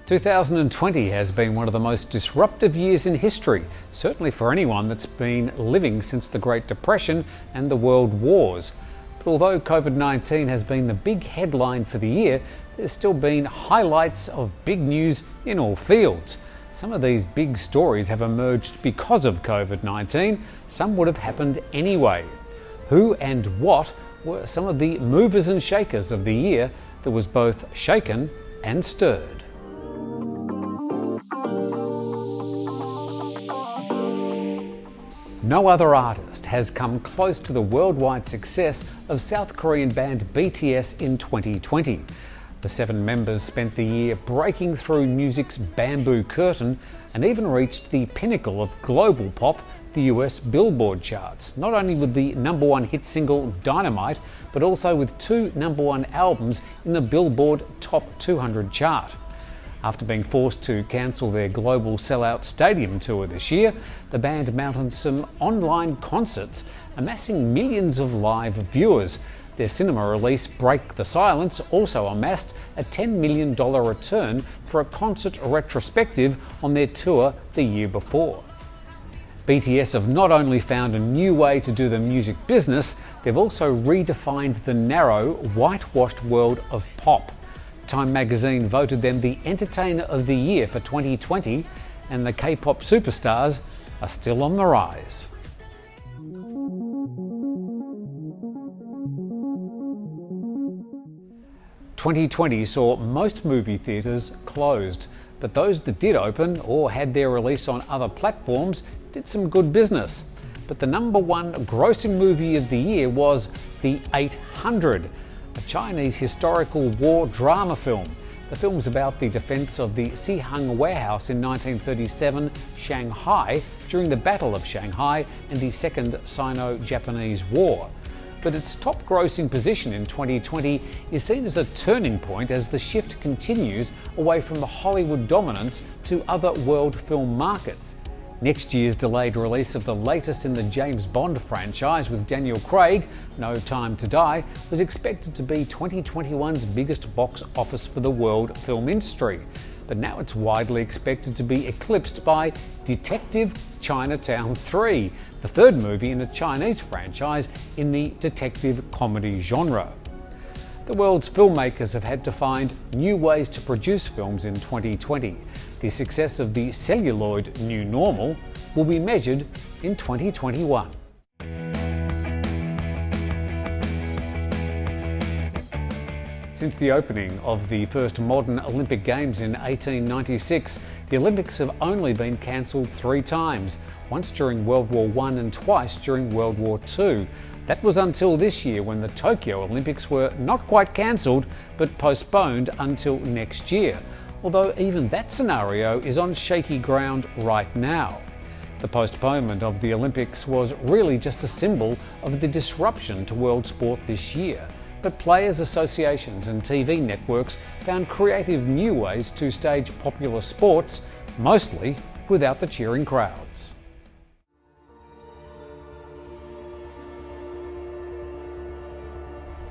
"2020 has been one of the most disruptive years in history, certainly for anyone that's been living since the Great Depression and the World Wars. But although COVID-19 has been the big headline for the year, there's still been highlights of big news in all fields. Some of these big stories have emerged because of COVID-19, some would have happened anyway. Who and what were some of the movers and shakers of the year that was both shaken and stirred? No other artist has come close to the worldwide success of South Korean band BTS in 2020. The 7 members spent the year breaking through music's bamboo curtain and even reached the pinnacle of global pop, the US Billboard charts, not only with the #1 hit single Dynamite, but also with 2 #1 albums in the Billboard Top 200 chart. After being forced to cancel their global sellout stadium tour this year, the band mounted some online concerts, amassing millions of live viewers. Their cinema release Break the Silence also amassed a $10 million return for a concert retrospective on their tour the year before. BTS have not only found a new way to do the music business, they've also redefined the narrow, whitewashed world of pop. Time magazine voted them the Entertainer of the Year for 2020, and the K-pop superstars are still on the rise. "2020 saw most movie theatres closed, but those that did open or had their release on other platforms did some good business. But the #1 grossing movie of the year was The 800, a Chinese historical war drama film. The film's about the defense of the Sihang warehouse in 1937 Shanghai during the Battle of Shanghai and the Second Sino-Japanese War. But its top grossing position in 2020 is seen as a turning point as the shift continues away from the Hollywood dominance to other world film markets. Next year's delayed release of the latest in the James Bond franchise with Daniel Craig, No Time to Die, was expected to be 2021's biggest box office for the world film industry. But now it's widely expected to be eclipsed by Detective Chinatown 3, the third movie in a Chinese franchise in the detective comedy genre. The world's filmmakers have had to find new ways to produce films in 2020. The success of the celluloid new normal will be measured in 2021. Since the opening of the first modern Olympic Games in 1896, the Olympics have only been cancelled 3 times, once during World War I and twice during World War II. That was until this year, when the Tokyo Olympics were not quite cancelled but postponed until next year, although even that scenario is on shaky ground right now. The postponement of the Olympics was really just a symbol of the disruption to world sport this year, but players' associations and TV networks found creative new ways to stage popular sports, mostly without the cheering crowds.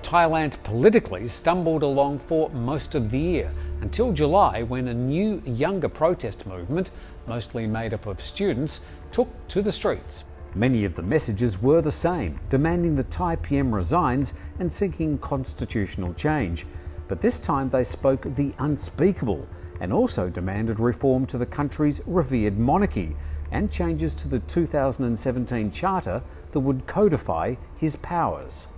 Thailand politically stumbled along for most of the year, until July, when a new, younger protest movement, mostly made up of students, took to the streets. Many of the messages were the same, demanding the Thai PM resigns and seeking constitutional change. But this time they spoke the unspeakable and also demanded reform to the country's revered monarchy and changes to the 2017 charter that would codify his powers.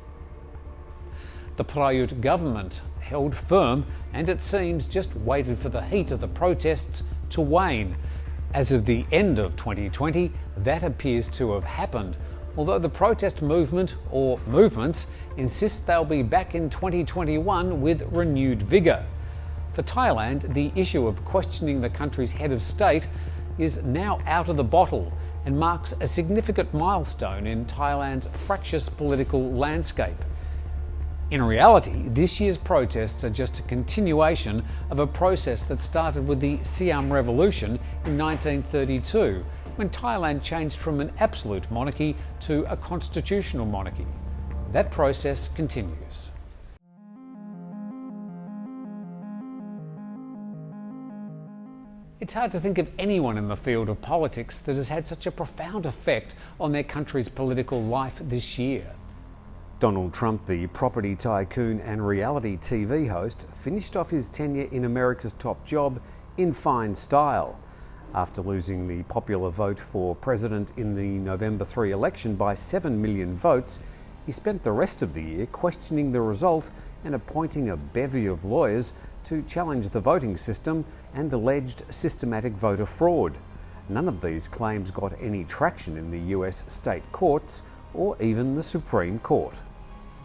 The Prayut government held firm and, it seems, just waited for the heat of the protests to wane. As of the end of 2020, that appears to have happened, although the protest movement, or movements, insist they'll be back in 2021 with renewed vigour. For Thailand, the issue of questioning the country's head of state is now out of the bottle and marks a significant milestone in Thailand's fractious political landscape. In reality, this year's protests are just a continuation of a process that started with the Siam Revolution in 1932 when Thailand changed from an absolute monarchy to a constitutional monarchy. That process continues. It's hard to think of anyone in the field of politics that has had such a profound effect on their country's political life this year. Donald Trump, the property tycoon and reality TV host, finished off his tenure in America's top job in fine style. After losing the popular vote for president in the November 3 election by 7 million votes, he spent the rest of the year questioning the result and appointing a bevy of lawyers to challenge the voting system and alleged systematic voter fraud. None of these claims got any traction in the US state courts or even the Supreme Court.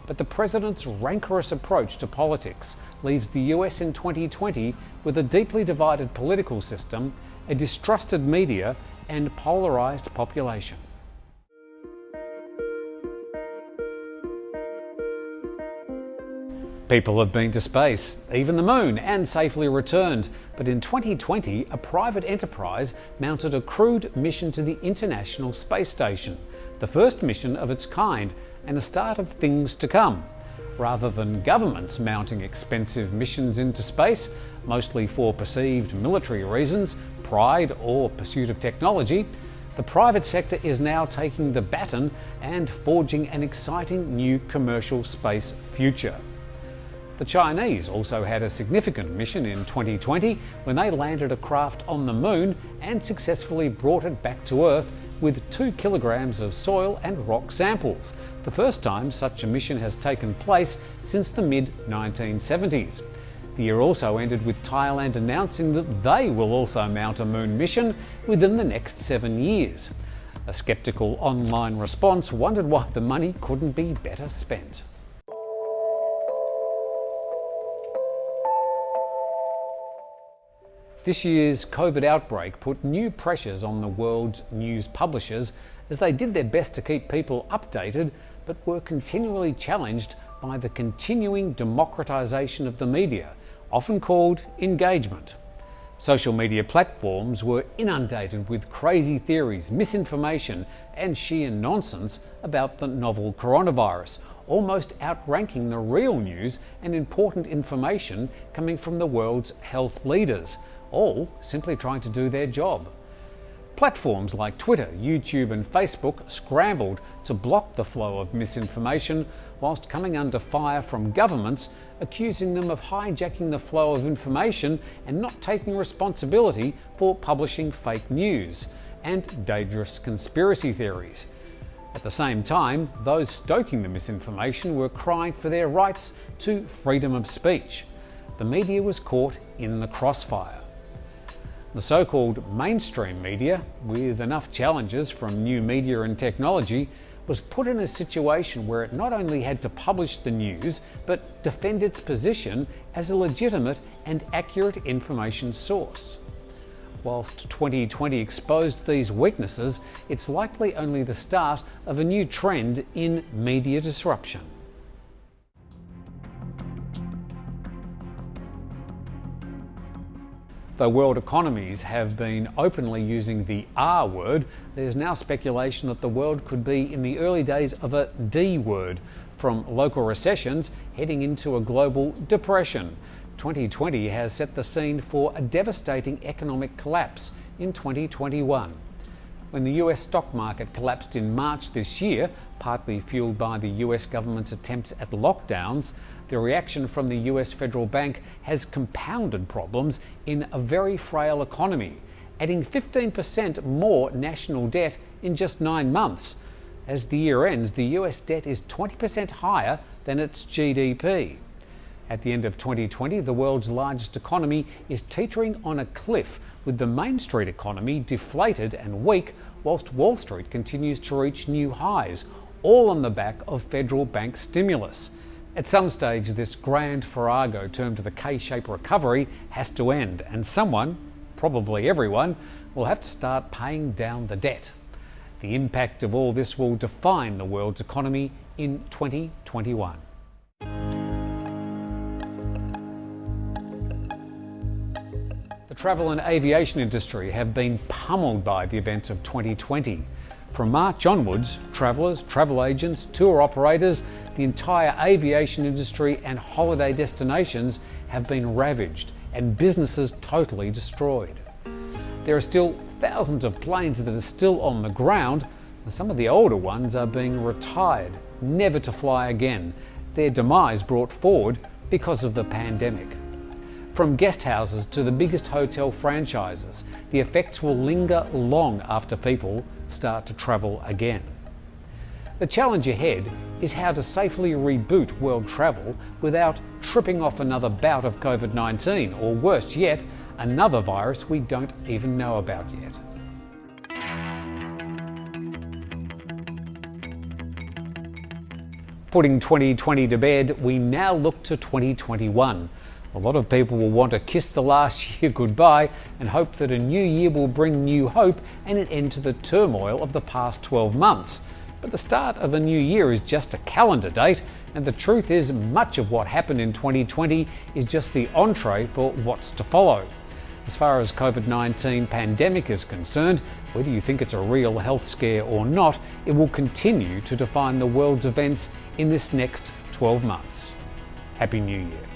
But the president's rancorous approach to politics leaves the US in 2020 with a deeply divided political system, a distrusted media, and polarised population. People have been to space, even the moon, and safely returned. But in 2020, a private enterprise mounted a crewed mission to the International Space Station, the first mission of its kind and a start of things to come. Rather than governments mounting expensive missions into space, mostly for perceived military reasons, pride or pursuit of technology, the private sector is now taking the baton and forging an exciting new commercial space future. The Chinese also had a significant mission in 2020 when they landed a craft on the moon and successfully brought it back to Earth with 2 kilograms of soil and rock samples, the first time such a mission has taken place since the mid-1970s. The year also ended with Thailand announcing that they will also mount a moon mission within the next 7 years. A sceptical online response wondered why the money couldn't be better spent. This year's COVID outbreak put new pressures on the world's news publishers as they did their best to keep people updated, but were continually challenged by the continuing democratisation of the media, often called engagement. Social media platforms were inundated with crazy theories, misinformation, and sheer nonsense about the novel coronavirus, almost outranking the real news and important information coming from the world's health leaders, all simply trying to do their job. Platforms like Twitter, YouTube and Facebook scrambled to block the flow of misinformation whilst coming under fire from governments accusing them of hijacking the flow of information and not taking responsibility for publishing fake news and dangerous conspiracy theories. At the same time, those stoking the misinformation were crying for their rights to freedom of speech. The media was caught in the crossfire. The so-called mainstream media, with enough challenges from new media and technology, was put in a situation where it not only had to publish the news, but defend its position as a legitimate and accurate information source. Whilst 2020 exposed these weaknesses, it's likely only the start of a new trend in media disruption. Though world economies have been openly using the R word, there's now speculation that the world could be in the early days of a D word, from local recessions heading into a global depression. 2020 has set the scene for a devastating economic collapse in 2021. When the US stock market collapsed in March this year, partly fueled by the US government's attempts at lockdowns, the reaction from the US Federal Bank has compounded problems in a very frail economy, adding 15% more national debt in just 9 months. As the year ends, the US debt is 20% higher than its GDP. At the end of 2020, the world's largest economy is teetering on a cliff, with the Main Street economy deflated and weak, whilst Wall Street continues to reach new highs, all on the back of federal bank stimulus. At some stage, this grand farrago termed the K-shaped recovery has to end, and someone, probably everyone, will have to start paying down the debt. The impact of all this will define the world's economy in 2021. The The travel and aviation industry have been pummeled by the events of 2020. From March onwards, travellers, travel agents, tour operators, the entire aviation industry and holiday destinations have been ravaged and businesses totally destroyed. There are still thousands of planes that are still on the ground, and some of the older ones are being retired, never to fly again, their demise brought forward because of the pandemic. From guest houses to the biggest hotel franchises, the effects will linger long after people start to travel again. The challenge ahead is how to safely reboot world travel without tripping off another bout of COVID-19, or worse yet, another virus we don't even know about yet. Putting 2020 to bed, we now look to 2021. A lot of people will want to kiss the last year goodbye and hope that a new year will bring new hope and an end to the turmoil of the past 12 months. But the start of a new year is just a calendar date, and the truth is much of what happened in 2020 is just the entree for what's to follow. As far as COVID-19 pandemic is concerned, whether you think it's a real health scare or not, it will continue to define the world's events in this next 12 months. Happy New Year.